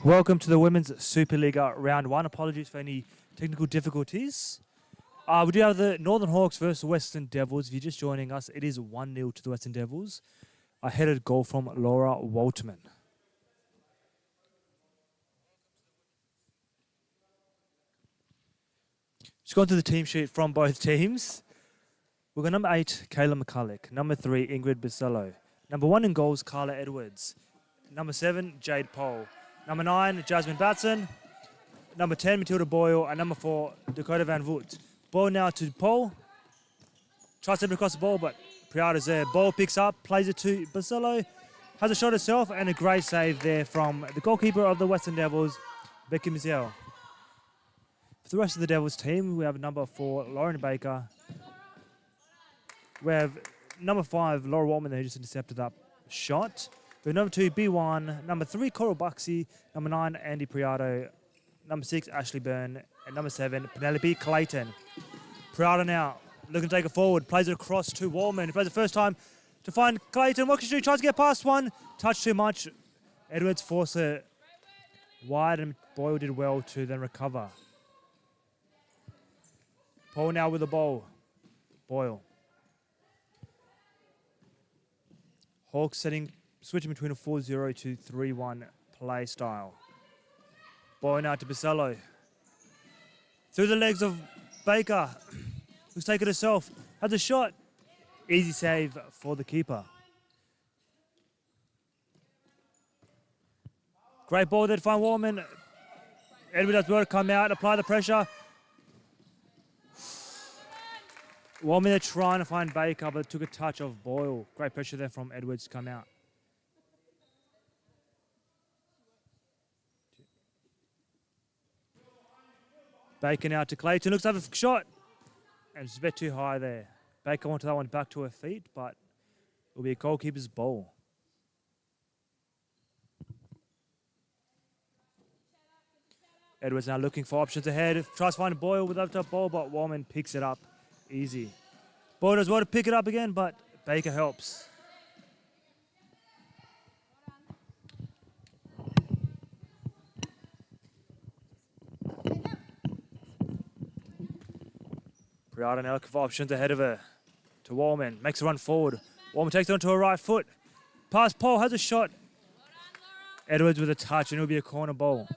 Welcome to the Women's Supa-Liga Round 1. Apologies for any technical difficulties. We do have the Northern Hawks versus Western Devils. If you're just joining us, it is 1-0 to the Western Devils. A headed goal from Laura Waltman. Just going through the team sheet from both teams. We've got number 8, Kayla McCulloch. Number 3, Ingrid Basello. Number 1 in goals, Carla Edwards. Number 7, Jade Pohl. Number 9, Jasmine Batson. Number 10, Matilda Boyle. And number 4, Dakota Van Voort. Ball now to Pohl. Tries to step across the ball, but Priada's there. Ball picks up, plays it to Basello. Has a shot herself, and a great save there from the goalkeeper of the Western Devils, Becky Mizel. For the rest of the Devils team, we have number 4, Lauren Baker. We have number 5, Laura Waltman, who just intercepted that shot. We have number 2, B1. Number 3, Coral Buxey. Number 9, Andy Priado. Number 6, Ashley Byrne. And number 7, Penelope Clayton. Priado now looking to take it forward. Plays it across to Waltman. He plays it first time to find Clayton. What can she do? Tries to get past one. Touched too much. Edwards forced it wide, and Boyle did well to then recover. Paul now with the ball. Boyle. Hawks switching between a 4-0 to 3-1 play style. Boyle now to Basello. Through the legs of Baker, who's taken it herself. Has a shot. Easy save for the keeper. Great ball there to find Waltman. Edward does well to come out, apply the pressure. Waltman there trying to find Baker, but took a touch of Boyle. Great pressure there from Edwards to come out. Baker now to Clayton. Looks to have a shot. And it's a bit too high there. Baker wanted that one back to her feet, but it will be a goalkeeper's ball. Edwards now looking for options ahead. Tries to find Boyle with the ball, but Waltman picks it up easy. Boyle does well to pick it up again, but Baker helps. Priada now looking for options ahead of her. To Waltman. Makes a run forward. Waltman takes it onto her right foot. Pass Paul, has a shot. Edwards with a touch, and it'll be a corner ball.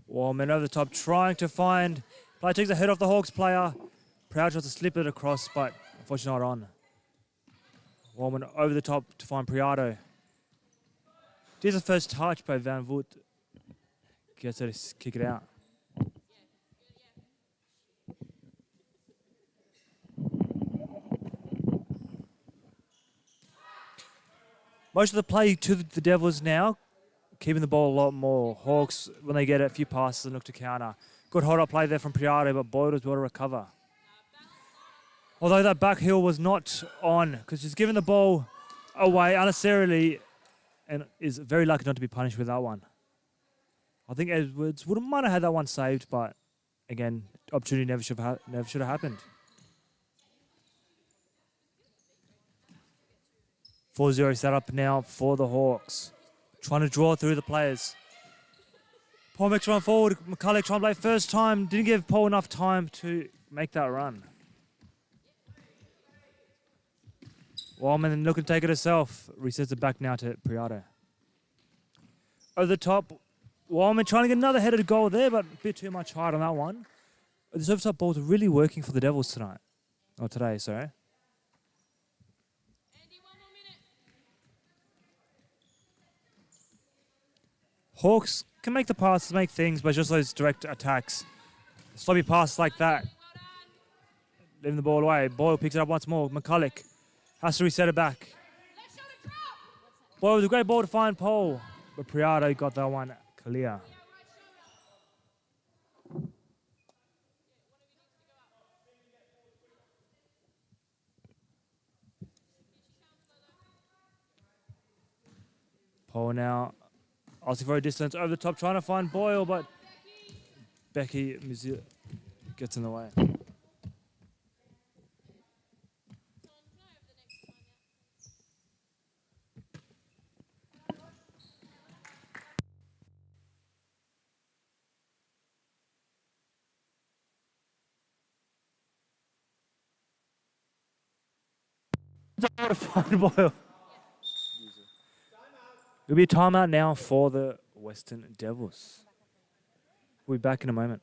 Waltman over the top, trying to find. Play takes the head off the Hawks player. Proud tries to slip it across, but unfortunately not on. Waltman over the top to find Priado. Here's the first touch by Van Voort. Gets her to kick it out. Most of the play to the Devils now, keeping the ball a lot more. Hawks, when they get a few passes and look to counter. Good hold-up play there from Priado, but Boyle was well to recover. Although that back heel was not on, because she's given the ball away unnecessarily and is very lucky not to be punished with that one. I think Edwards might have had that one saved, but again, opportunity never should have happened. 4-0 set up now for the Hawks. Trying to draw through the players. Paul makes a run forward. McCulloch trying to play first time. Didn't give Paul enough time to make that run. Waltman looking to take it herself. Resets it back now to Priado. Over the top. Waltman trying to get another headed goal there, but a bit too much height on that one. The over-top ball's really working for the Devils tonight. Or today, sorry. Hawks can make the passes, make things, but just those direct attacks. Sloppy passes like that. Leaving the ball away. Boyle picks it up once more. McCulloch has to reset it back. Boyle with a great ball to find Paul, but Priado got that one clear. Paul now asking for a distance over the top, trying to find Boyle, but Becky Musil gets in the way. What a fine boil. It'll be a timeout now for the Western Devils. We'll be back in a moment.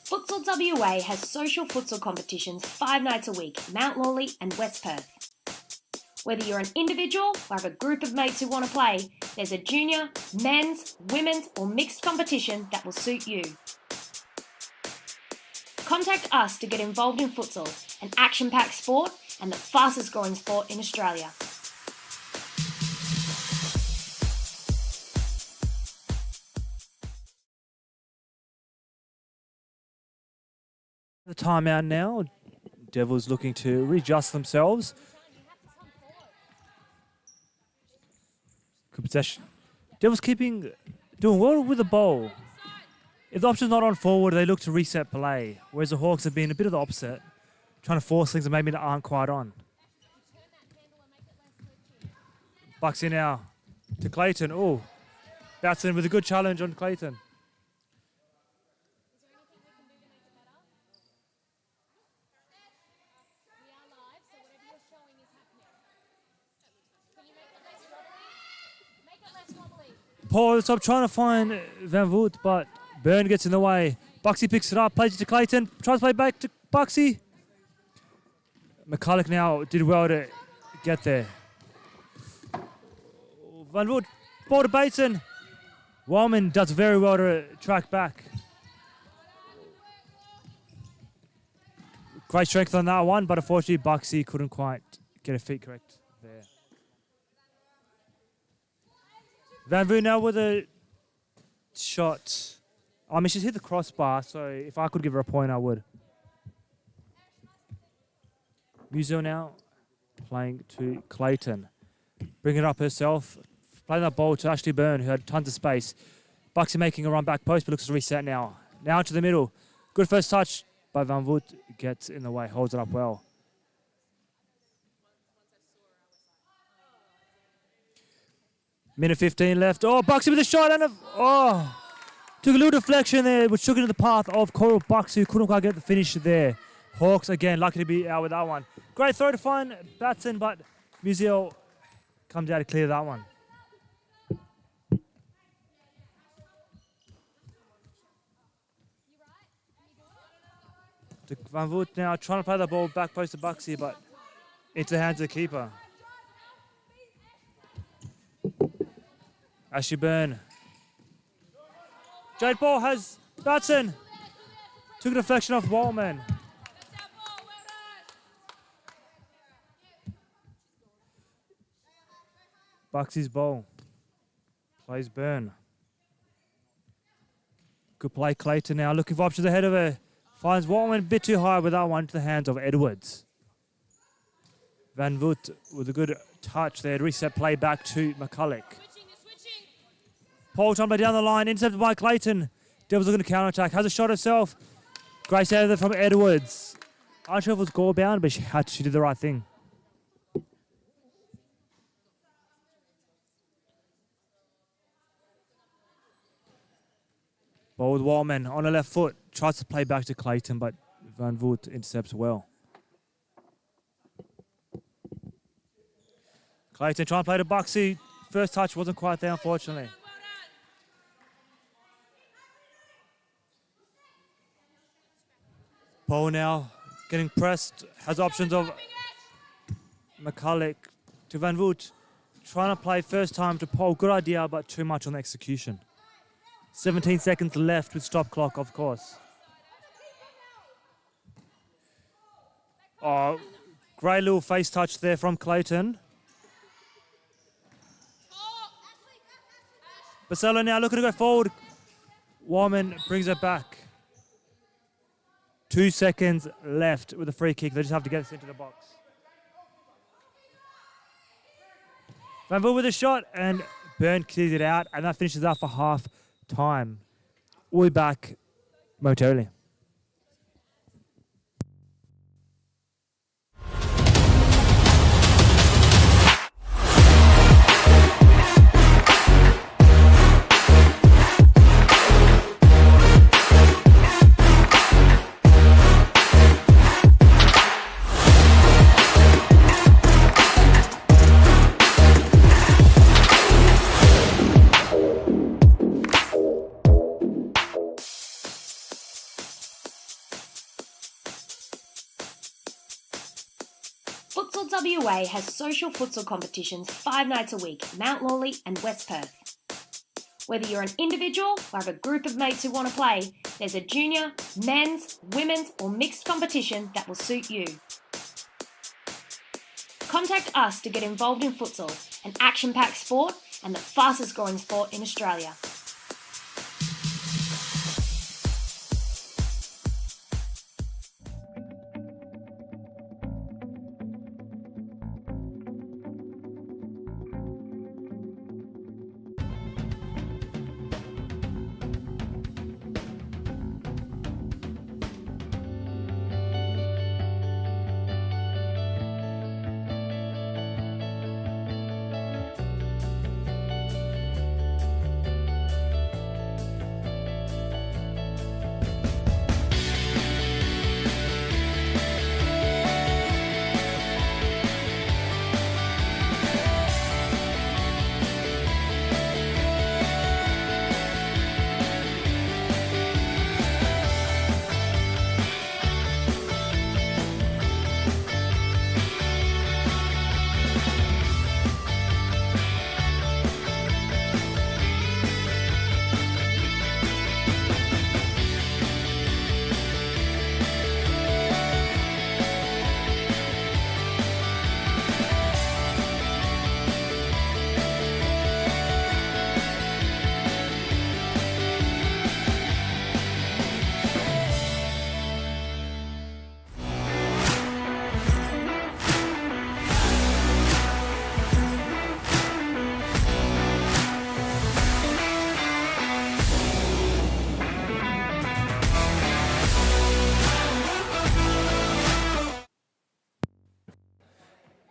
Futsal WA has social futsal competitions 5 nights a week, Mount Lawley and West Perth. Whether you're an individual or have a group of mates who want to play, there's a junior, men's, women's or mixed competition that will suit you. Contact us to get involved in futsal, an action-packed sport and the fastest growing sport in Australia. The timeout now. Devils looking to readjust themselves. Good possession. Devils doing well with the ball. If the option's not on forward, they look to reset play. Whereas the Hawks have been a bit of the opposite, trying to force things that maybe aren't quite on. Bucks in now to Clayton. Oh, Batson with a good challenge on Clayton. Paul, stop trying to find Van Voort, but Byrne gets in the way. Buxy picks it up, plays it to Clayton, tries to play back to Buxy. McCulloch now did well to get there. Van Voort, ball to Bateson. Wildman does very well to track back. Great strength on that one, but unfortunately Buxy couldn't quite get her feet correct there. Van Voort now with a shot. I mean, she's hit the crossbar, so if I could give her a point, I would. Musil now playing to Clayton. Bringing it up herself. Playing that ball to Ashley Byrne, who had tons of space. Buxy making a run back post, but looks to reset now. Now to the middle. Good first touch, but Van Voort gets in the way, holds it up well. Minute 15 left. Oh, Buxy with a shot and took a little deflection there, which took it into the path of Coral Buxy, who couldn't quite get the finish there. Hawks, again, lucky to be out with that one. Great throw to find Batson, but Musil comes out to clear that one. Van Voort now trying to play the ball back post to Buxy, but into the hands of the keeper. Ashley Byrne. Jade Ball has Batson. Took a deflection off Waldman. Buxy's ball. Plays Byrne. Good play, Clayton now looking for options ahead of her. Finds Waldman a bit too high with that one to the hands of Edwards. Van Voort with a good touch there. Reset play back to McCulloch. Paul trying to play down the line, intercepted by Clayton. Devils looking to counter-attack, has a shot herself. Great save there from Edwards. I'm not sure if it was goal-bound, but she did the right thing. Ball with Waldman on the left foot. Tries to play back to Clayton, but Van Voort intercepts well. Clayton trying to play to Buxy. First touch wasn't quite there, unfortunately. Paul now getting pressed, has options of McCulloch to Van Voort. Trying to play first time to Paul. Good idea, but too much on the execution. 17 seconds left with stop clock, of course. Oh, great little face touch there from Clayton. Basello now looking to go forward. Warman brings it back. 2 seconds left with a free kick. They just have to get this into the box. Van Voort with a shot, and Byrne clears it out, and that finishes up for half time. We'll be back momentarily. Futsal WA has social futsal competitions 5 nights a week, Mount Lawley and West Perth. Whether you're an individual or have a group of mates who want to play, there's a junior, men's, women's or mixed competition that will suit you. Contact us to get involved in futsal, an action-packed sport and the fastest growing sport in Australia.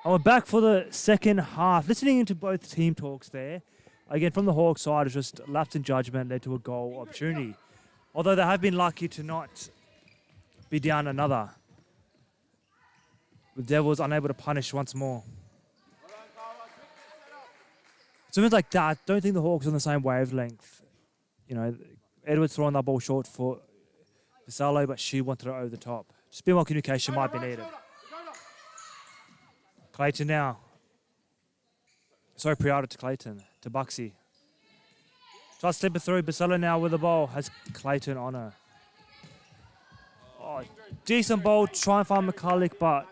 And we're back for the second half. Listening into both team talks there, again from the Hawks side, it's just lapse in judgment led to a goal opportunity. Although they have been lucky to not be down another, with Devils unable to punish once more. So moves like that, don't think the Hawks are on the same wavelength. You know, Edwards throwing that ball short for Basello, but she wanted it over the top. Just a bit more communication might be needed. Clayton now. Sorry, Priata to Clayton, to Buxy. Tries to slip it through. Basello now with the ball. Has Clayton on her. Oh, decent ball. Try and find McCulloch, but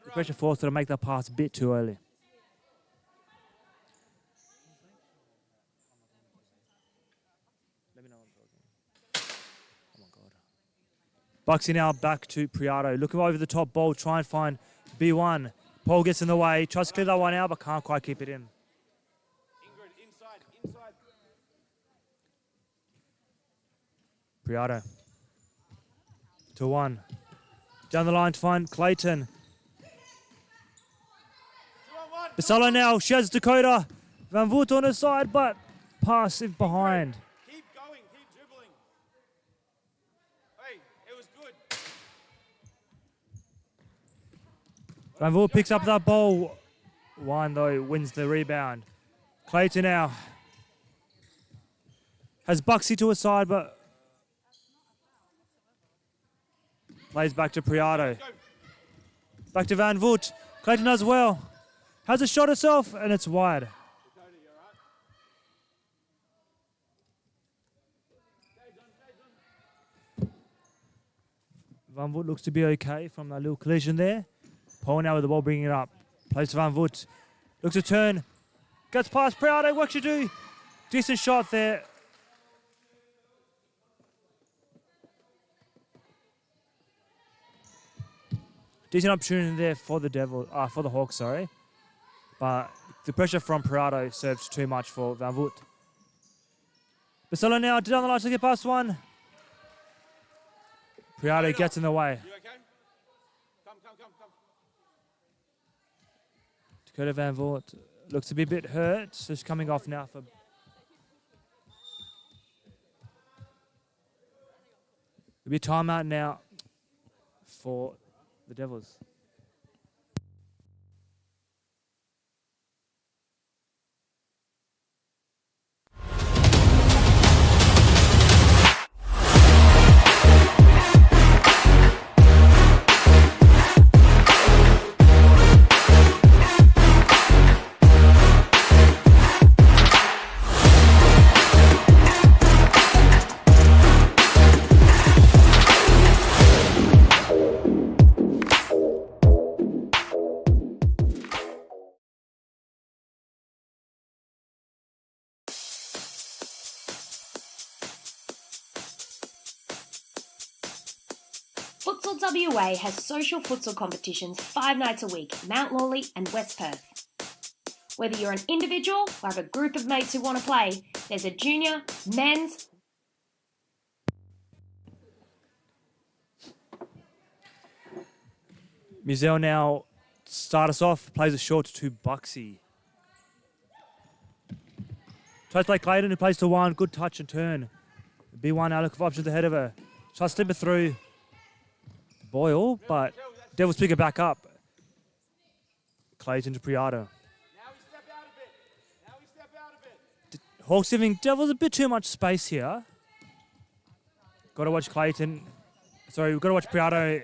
the pressure forced her to make that pass a bit too early. Oh my God. Buxy now back to Priato. Looking over the top ball. Try and find B1. Paul gets in the way. Tries to clear that one out, but can't quite keep it in. Inside. Priato. 2-1. Down the line to find Clayton. Basello now. She has Dakota. Van Voort on her side, but pass it behind. Keep going, keep dribbling. Hey, it was good. Van Voort picks up that ball. One, though, wins the rebound. Clayton now has Buxy to her side, but Plays back to Priato. Back to Van Voort. Clayton does well. Has a shot herself, and it's wide. Van Voort looks to be okay from that little collision there. Paul now with the ball, bringing it up. Plays to Van Voort. Looks to turn. Gets past Priato. What should do? Decent shot there. Decent opportunity there for the Hawks, sorry. But the pressure from Priato serves too much for Van Voort. Basello now down the line to get past one. Priato gets in the way. You okay? Come. Dakota Van Voort looks to be a bit hurt. So she's coming off now for... It'll be a timeout now for the Devils. Futsal WA has social futsal competitions 5 nights a week, Mount Lawley and West Perth. Whether you're an individual or have a group of mates who want to play, there's a junior, men's... Musel now start us off, plays a short to Buxy. Tries to play Clayton, who plays to one, good touch and turn. B1 now looking for options ahead of her. Tries to slip it through Boyle, but Devils pick it back up. Clayton to Priato. Now we step out a bit. Hawks giving Devils a bit too much space here. Got to watch Clayton. Sorry, we've got to watch Priato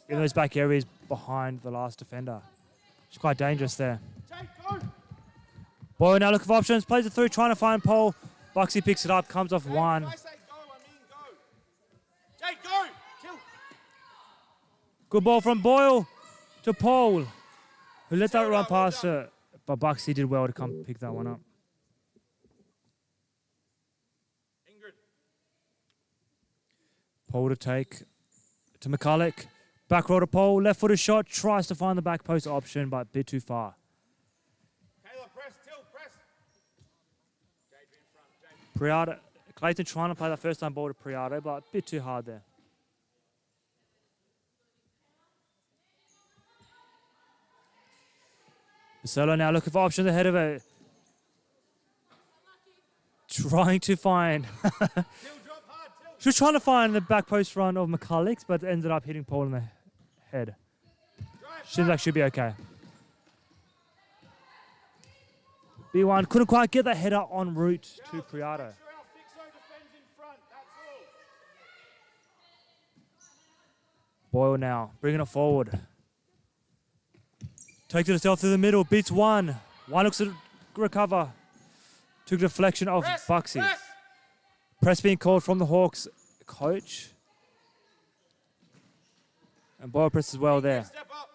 in those back areas behind the last defender. It's quite dangerous there. Boyle now looking for options, plays it through, trying to find Paul. Buxy picks it up, comes off one. When I say go, I mean go. Jake, go! Chill. Good ball from Boyle to Paul, who let that Well run done, past well her. But Buxy did well to come pick that one up. Ingrid. Paul to take to McCulloch. Back row to Paul, left footed shot, tries to find the back post option, but a bit too far. Kayla, press, tilt, press. Jade, be in front, Jade. Priato, Clayton trying to play that first time ball to Priato, but a bit too hard there. Basello now looking for options ahead of it. Trying to find. Tilt, drop hard, tilt. She was trying to find the back post run of McCulloch's, but ended up hitting Paul in the head. Seems like she'll be okay. B1 couldn't quite get that header en route to Priato. Make sure our fixo defends in front, that's all. Boyle now, bringing it forward. Takes it herself through the middle, beats one. One looks to recover. Took a deflection of Press, Buxy. press. Press being called from the Hawks coach. And Boyle presses well there. Step up.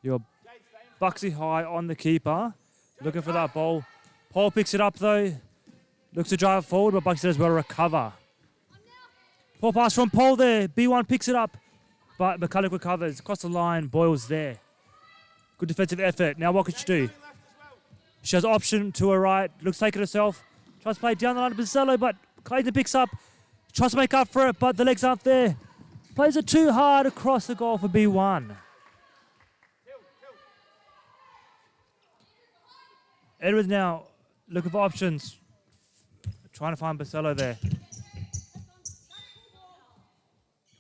Your Jade, stay in Buxy high on the keeper. Looking for that ball. Paul picks it up though. Looks to drive it forward, but Buxy does well to recover. Paul pass from Paul there. B1 picks it up, but McCulloch recovers. Across the line, Boyle's there. Good defensive effort. Now what could she do? left as well. She has option to her right. Looks to take it herself. Tries to play down the line to Basello, but Clayton picks up. Tries to make up for it, but the legs aren't there. Plays it too hard across the goal for B1. Tilt, tilt. Edwards now looking for options. Trying to find Basello there.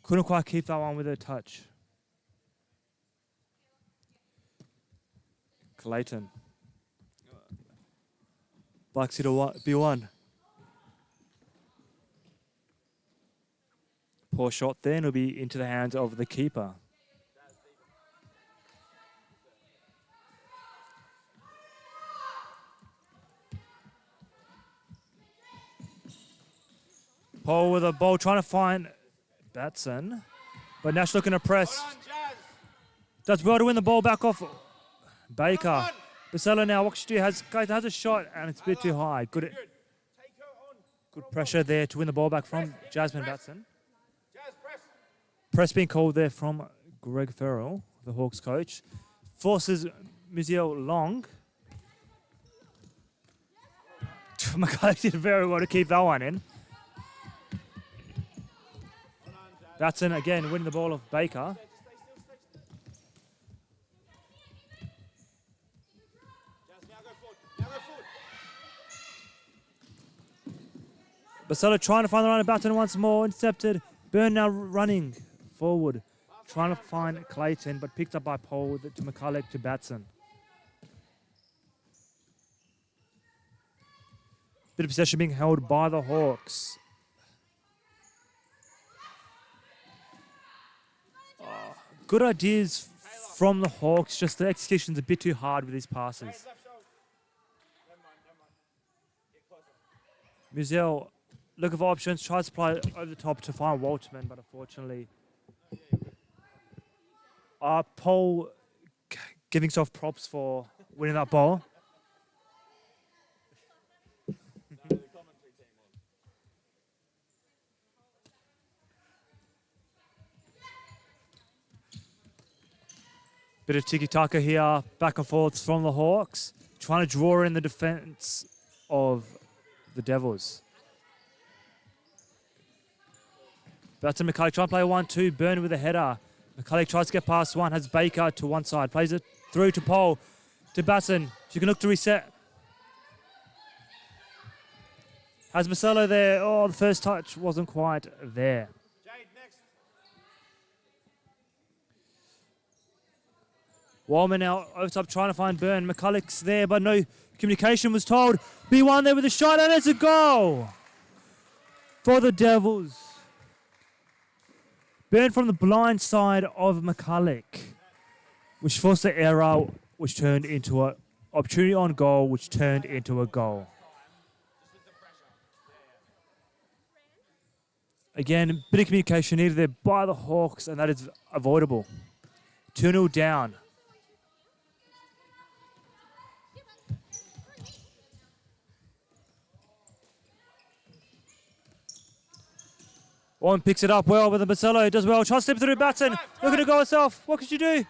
Couldn't quite keep that one with her touch. Clayton. Buxy to B1. Poor shot there, and it'll be into the hands of the keeper. Paul with a ball, trying to find Batson. But Nash looking to press. Hold on, Jazz. Does well to win the ball back off Baker. Come on. Basello now, what should do? Has a shot, and it's a bit too high. Good Take her on. good pressure there to win the ball back from Jasmine Batson. Jazz, press. Press being called there from Greg Farrell, the Hawks coach. Forces Muziel long. McCulloch did very well to keep that one in. Batson again winning the ball of Baker. Jazz, now go forward. Now go forward. Basello trying to find the run of Batson once more. Intercepted. Byrne now running forward. Trying to find Clayton, but picked up by Paul to McCulloch to Batson. Bit of possession being held by the Hawks. Good ideas from the Hawks, just the execution's a bit too hard with these passes. Left shoulder. Never mind. Get closer. Muziel looking for options, tries to play over the top to find Walterman, but unfortunately, Paul giving himself props for winning that ball. Bit of tiki-taka here, back and forth from the Hawks, trying to draw in the defense of the Devils. Batson McCulloch trying to play 1-2, Byrne with a header. McCulloch tries to get past one, has Baker to one side, plays it through to Paul, to Batson. She can look to reset. Has Basello there. Oh, the first touch wasn't quite there. Jade, next. Wallman now over top trying to find Byrne. McCulloch's there, but no communication was told. B1 there with a shot, and it's a goal for the Devils. Byrne from the blind side of McCulloch, which forced the error, which turned into an opportunity on goal, which turned into a goal. Again, a bit of communication needed there by the Hawks, and that is avoidable. 2-0 down. One picks it up well with the Basello, does well, tries to slip through Batson, looking to go herself. What could she do?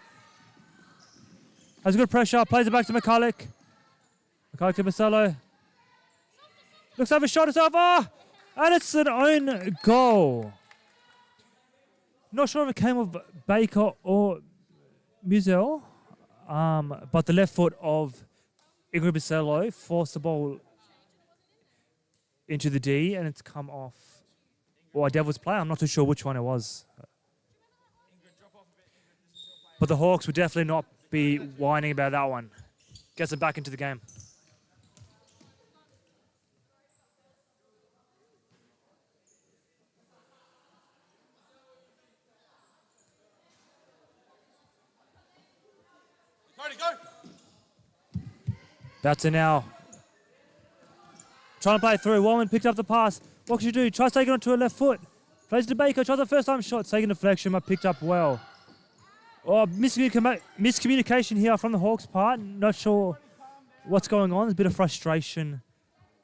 Has good pressure, plays it back to McCulloch. McCulloch to Basello. Looks to have a shot herself, and it's an own goal. Not sure if it came of Baker or Muziel, but the left foot of Ingrid Basello forced the ball into the D, and it's come off. Or a Devils player, I'm not too sure which one it was. But the Hawks would definitely not be whining about that one. Gets it back into the game. Cody, go. Batson now. Trying to play through. Wallman picked up the pass. What can you do? Tries taking it onto her left foot. Plays to Baker. Tries the first time shot. Taking deflection, but picked up well. Oh, miscommunication here from the Hawks' part. Not sure what's going on. There's a bit of frustration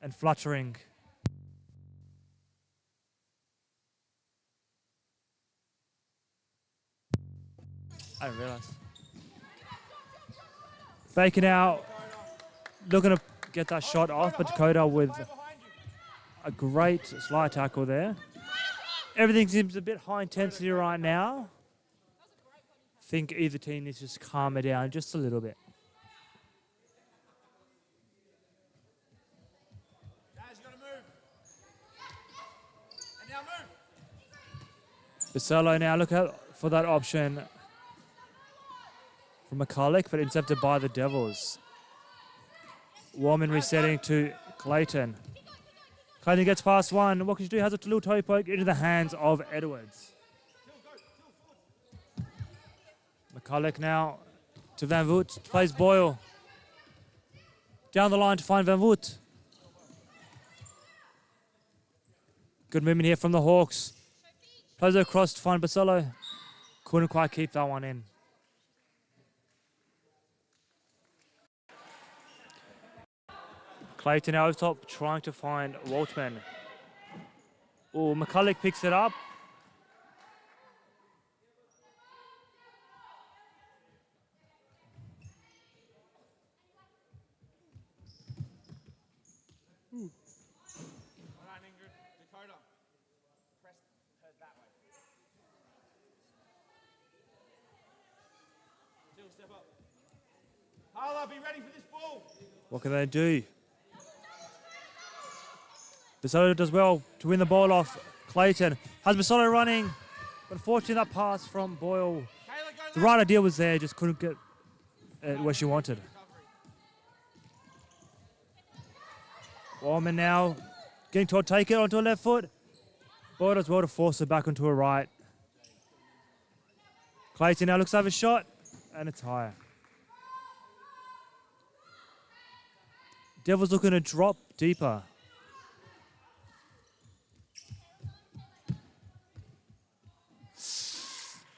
and fluttering. I didn't realise. Baker now looking to get that shot off, but Dakota with a great slide tackle there. Everything seems a bit high intensity right now. I think either team needs to just calm it down just a little bit. Jazz, you gotta move. And now move. Basello now look out for that option from McCulloch, but intercepted by the Devils. Warman resetting to Clayton. Clayton gets past one. What can you do? Has a little toe poke into the hands of Edwards. McCulloch now to Van Voort. Plays Boyle. Down the line to find Van Voort. Good movement here from the Hawks. Plays it across to find Basello. Couldn't quite keep that one in. Clayton out top trying to find Waltman. Oh, McCulloch picks it up. Well done, Ingrid. Dakota. Press her that way. Still step up. Harla, be ready for this ball. What can they do? Basello does well to win the ball off Clayton. Has Basello running, but unfortunately that pass from Boyle. Kayla, go The right idea was there, just couldn't get it where she wanted. Warman now getting told take it onto her left foot. Boyle does well to force her back onto her right. Clayton now looks to have a shot, and it's higher. Devils looking to drop deeper.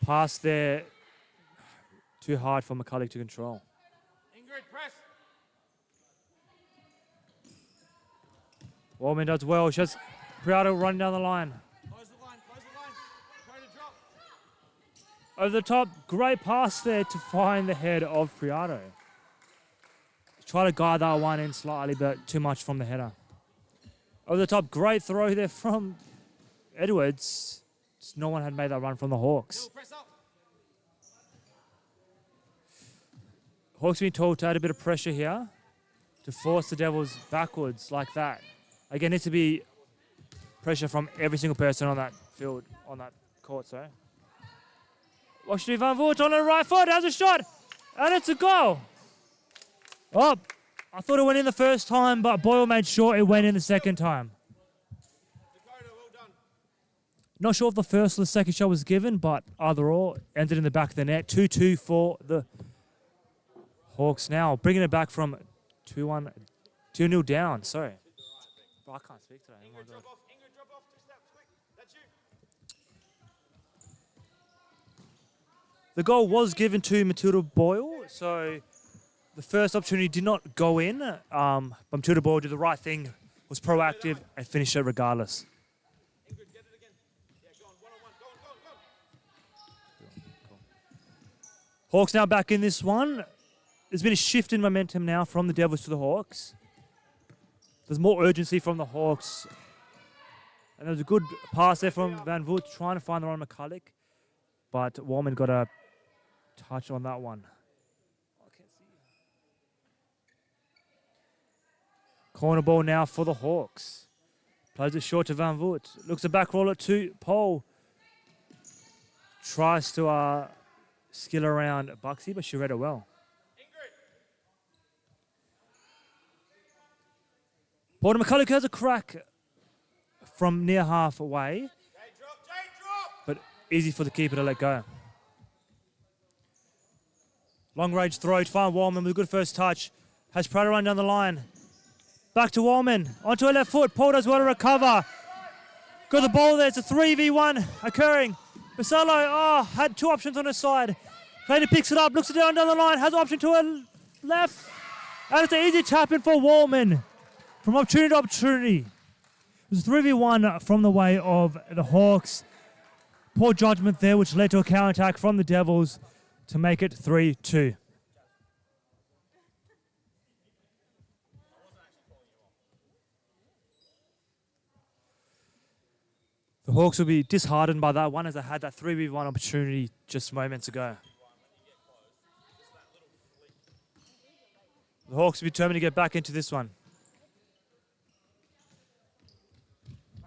Pass there, too hard for McCulloch to control. Ingrid, press. Warman does well. She has Prado running down the line. Close the line, close the line. Dakota, drop. Over the top, great pass there to find the head of Prado. Try to guide that one in slightly, but too much from the header. Over the top, great throw there from Edwards. Just no one had made that run from the Hawks. Still press up. Hawks being told to add a bit of pressure here to force the Devils backwards like that. Again, needs to be pressure from every single person on that field, on that court, sorry. Watch Van Voort on the right foot, has a shot, and it's a goal. Oh, I thought it went in the first time, but Boyle made sure it went in the second time. Dakota, well done. Not sure if the first or the second shot was given, but either or, ended in the back of the net. 2-2 for the Hawks now, bringing it back from 2-1, 2-0 down, sorry. Oh, I can't speak today. Oh my Ingrid, God. drop off. Ingrid, drop off. 2 steps, quick. That's you. The goal was given to Matilda Boyle, so the first opportunity did not go in. But Matilda Boyle did the right thing, was proactive, and finished it regardless. Ingrid, get it again. Yeah, go on. One-on-one. Go on, go on, go on. Hawks now back in this one. There's been a shift in momentum now from the Devils to the Hawks. There's more urgency from the Hawks. And there was a good pass there from Van Voort trying to find the right McCulloch. But Warman got a touch on that one. I can't see. Corner ball now for the Hawks. Plays it short to Van Voort. Looks a back roller to Pole. Tries to skill around Buxy, but she read it well. Porter McCulloch has a crack from near halfway, Jade, drop. but easy for the keeper to let go. Long range throw to find Wallman with a good first touch. Has Prater run down the line. Back to Wallman. Onto her left foot. Paul does well to recover. Got the ball there. It's a 3v1 occurring. Basello, had two options on her side. Clayton picks it up, looks it down the line, has an option to her left. And it's an easy tap in for Wallman. From opportunity to opportunity. It was a 3v1 from the way of the Hawks. Poor judgment there, which led to a counter-attack from the Devils to make it 3-2. The Hawks will be disheartened by that one as they had that 3v1 opportunity just moments ago. The Hawks will be determined to get back into this one.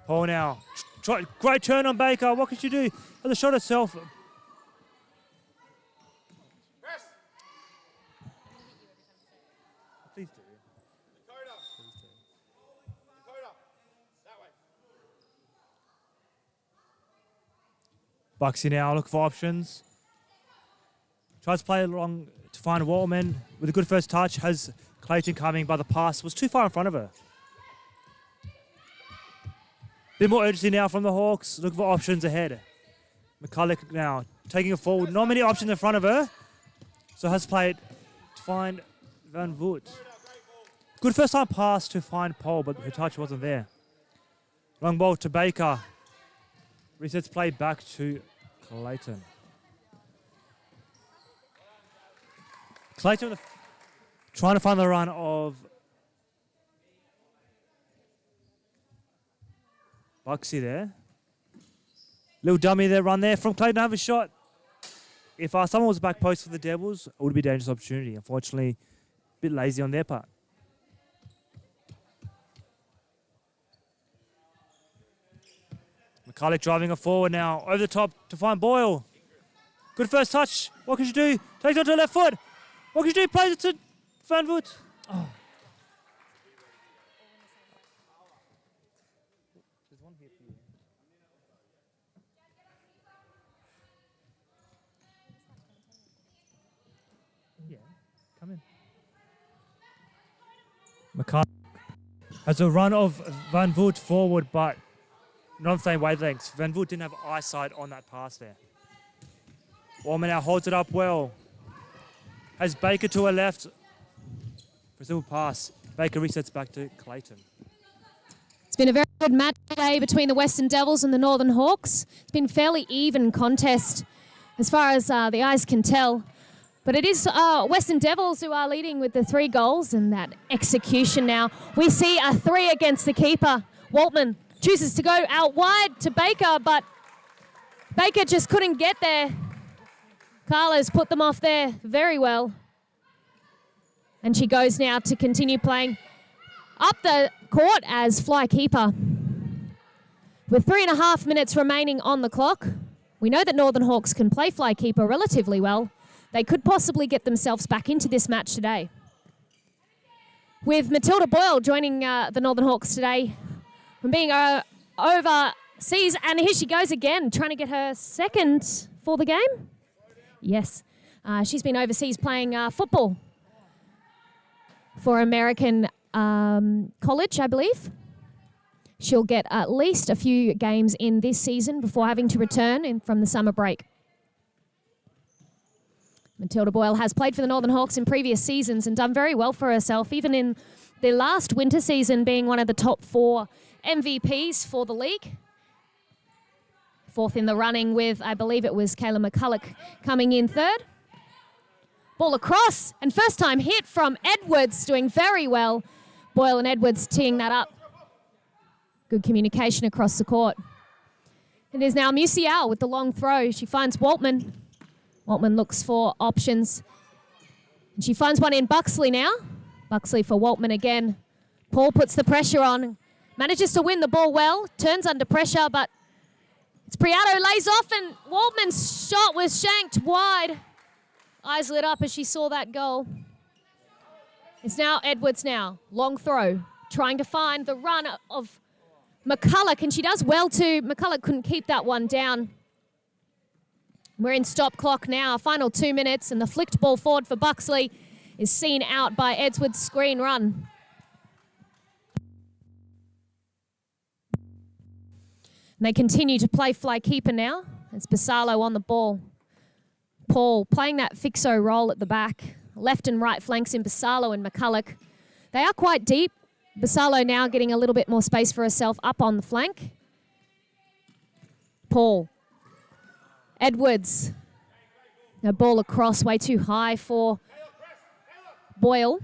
Paul now. Great turn on Baker. What can she do? Has a shot herself. Press. Please do. Dakota. Dakota. That way. Buxy now, look for options. Tries to play along to find Waltman with a good first touch. Has Clayton coming by the pass. Was too far in front of her. Bit more urgency now from the Hawks. Looking for options ahead. McCulloch now taking it forward. Not many options in front of her. So has played to find Van Voort. Good first time pass to find Paul, but her touch wasn't there. Long ball to Baker. Resets play back to Clayton. Clayton trying to find the run of Buxy there. Little dummy there, run there from Clayton. Have a shot. If someone was back post for the Devils, it would be a dangerous opportunity. Unfortunately, a bit lazy on their part. McCulloch driving it forward now. Over the top to find Boyle. Good first touch. What can she do? Takes it onto her left foot. What can she do? Plays it to Van Voort. Oh. There's one here for you. Yeah, come in. McCulloch has a run of Van Voort forward, but not on the same wavelengths. Van Voort didn't have eyesight on that pass there. Walman now holds it up well. Has Baker to her left. For a simple pass. Baker resets back to Clayton. It's been a very good match today between the Western Devils and the Northern Hawks. It's been a fairly even contest as far as the eyes can tell. But it is Western Devils who are leading with the 3 goals and that execution now. We see a 3 against the keeper. Waltman chooses to go out wide to Baker, but Baker just couldn't get there. Carla's put them off there very well. And she goes now to continue playing up the court as fly keeper. With 3.5 minutes remaining on the clock, we know that Northern Hawks can play fly keeper relatively well. They could possibly get themselves back into this match today. With Matilda Boyle joining the Northern Hawks today from being overseas. And here she goes again, trying to get her second for the game. Yes, she's been overseas playing football for American college, I believe. She'll get at least a few games in this season before having to return from the summer break. Matilda Boyle has played for the Northern Hawks in previous seasons and done very well for herself, even in the last winter season being one of the top 4 MVPs for the league. 4th in the running with, I believe it was Kayla McCulloch coming in 3rd. Ball across and first time hit from Edwards, doing very well. Boyle and Edwards teeing that up. Good communication across the court. It is now Musial with the long throw. She finds Waltman. Waltman looks for options. And she finds one in Buxley now. Buxley for Waltman again. Paul puts the pressure on. Manages to win the ball well. Turns under pressure, but it's Priato lays off and Waltman's shot was shanked wide. Eyes lit up as she saw that goal. It's now Edwards now. Long throw. Trying to find the run of McCulloch, and she does well too. McCulloch couldn't keep that one down. We're in stop clock now. Final 2 minutes, and the flicked ball forward for Buxley is seen out by Edwards' screen run. And they continue to play fly keeper now. It's Basalo on the ball. Paul playing that fixo role at the back. Left and right flanks in Basalo and McCulloch. They are quite deep. Basalo now getting a little bit more space for herself up on the flank. Paul. Edwards. The ball across way too high for Boyle.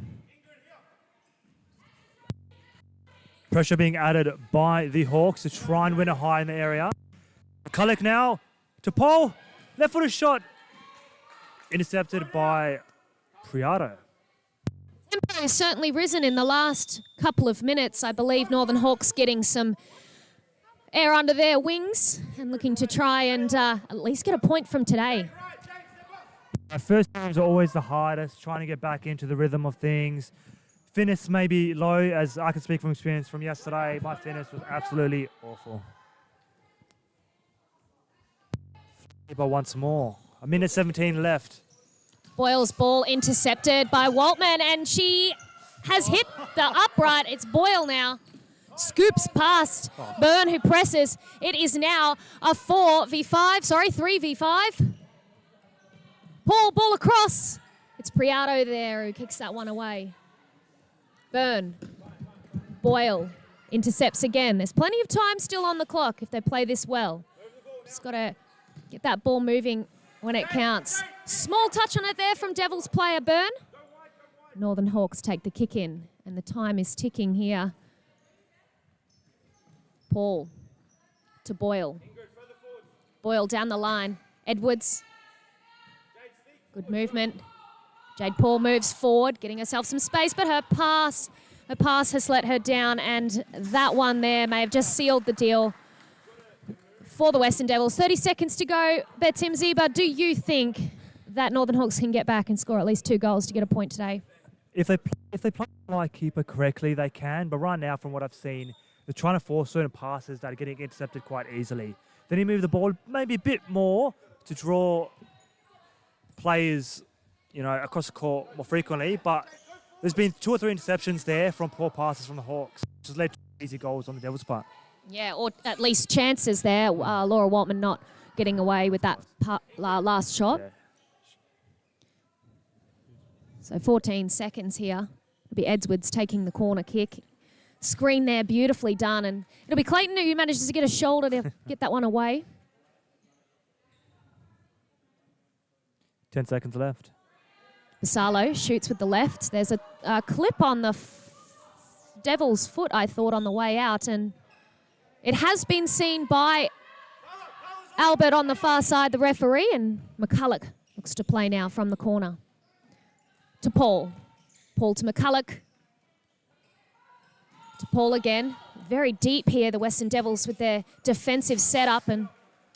Pressure being added by the Hawks to try and win it high in the area. McCulloch now to Paul. Left footed shot. Intercepted by Priato. Tempo has certainly risen in the last couple of minutes. I believe Northern Hawks getting some air under their wings and looking to try and at least get a point from today. Our first games are always the hardest, trying to get back into the rhythm of things. Fitness may be low, as I can speak from experience from yesterday. My fitness was absolutely awful. But once more. 1:17 left. Boyle's ball intercepted by Waltman, and she has hit the upright. It's Boyle now. Scoops past Byrne, who presses. It is now a 3v5. Paul, ball across. It's Priato there who kicks that one away. Byrne. Boyle intercepts again. There's plenty of time still on the clock if they play this well. Just got to get that ball moving when it counts. Small touch on it there from Devils player Byrne. Northern Hawks take the kick in, and the time is ticking here. Paul to Boyle. Boyle down the line. Edwards. Good movement. Jade Paul moves forward, getting herself some space, but her pass has let her down, and that one there may have just sealed the deal for the Western Devils. 30 seconds to go. Tim Ziba, do you think that Northern Hawks can get back and score at least 2 goals to get a point today? If they play my keeper correctly, they can. But right now, from what I've seen, they're trying to force certain passes that are getting intercepted quite easily. Then you move the ball maybe a bit more to draw players, across the court more frequently. But there's been 2 or 3 interceptions there from poor passes from the Hawks, which has led to easy goals on the Devils' part. Yeah, or at least chances there. Laura Waltman not getting away with that last shot. Yeah. So 14 seconds here. It'll be Edwards taking the corner kick. Screen there, beautifully done. And it'll be Clayton who manages to get a shoulder to get that one away. 10 seconds left. Basalo shoots with the left. There's a clip on the Devil's foot, I thought, on the way out. And it has been seen by Albert on the far side, the referee. And McCulloch looks to play now from the corner. To Paul. Paul to McCulloch. To Paul again. Very deep here, the Western Devils, with their defensive setup. And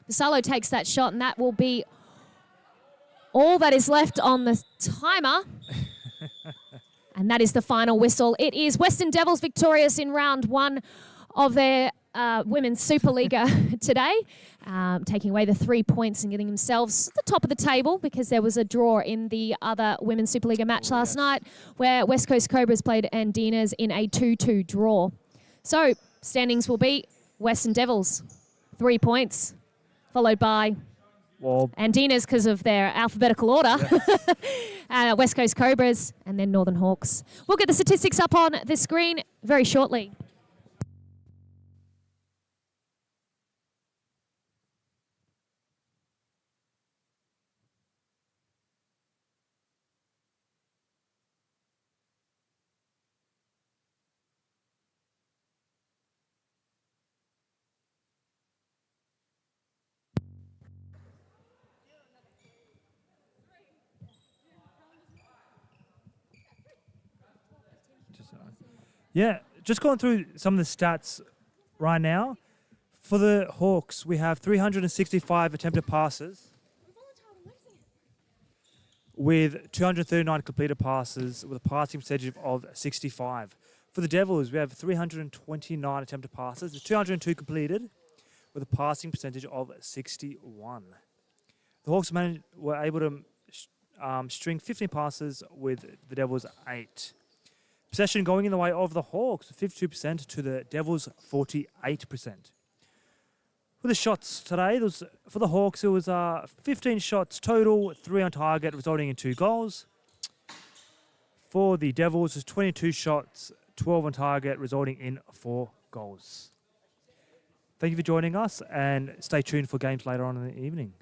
Basalo takes that shot, and that will be all that is left on the timer. And that is the final whistle. It is Western Devils victorious in round 1 of their Women's Supa-Liga today, taking away the 3 points and getting themselves at the top of the table, because there was a draw in the other Women's Supa-Liga match last night where West Coast Cobras played Andinas in a 2-2 draw. So standings will be Western Devils, 3 points, followed by Andinas because of their alphabetical order, West Coast Cobras, and then Northern Hawks. We'll get the statistics up on the screen very shortly. Yeah, just going through some of the stats right now. For the Hawks, we have 365 attempted passes with 239 completed passes with a passing percentage of 65. For the Devils, we have 329 attempted passes with 202 completed with a passing percentage of 61. The Hawks were able to string 15 passes with the Devils 8. Possession going in the way of the Hawks, 52% to the Devils, 48%. For the shots today, for the Hawks, it was 15 shots total, 3 on target, resulting in 2 goals. For the Devils, it was 22 shots, 12 on target, resulting in 4 goals. Thank you for joining us, and stay tuned for games later on in the evening.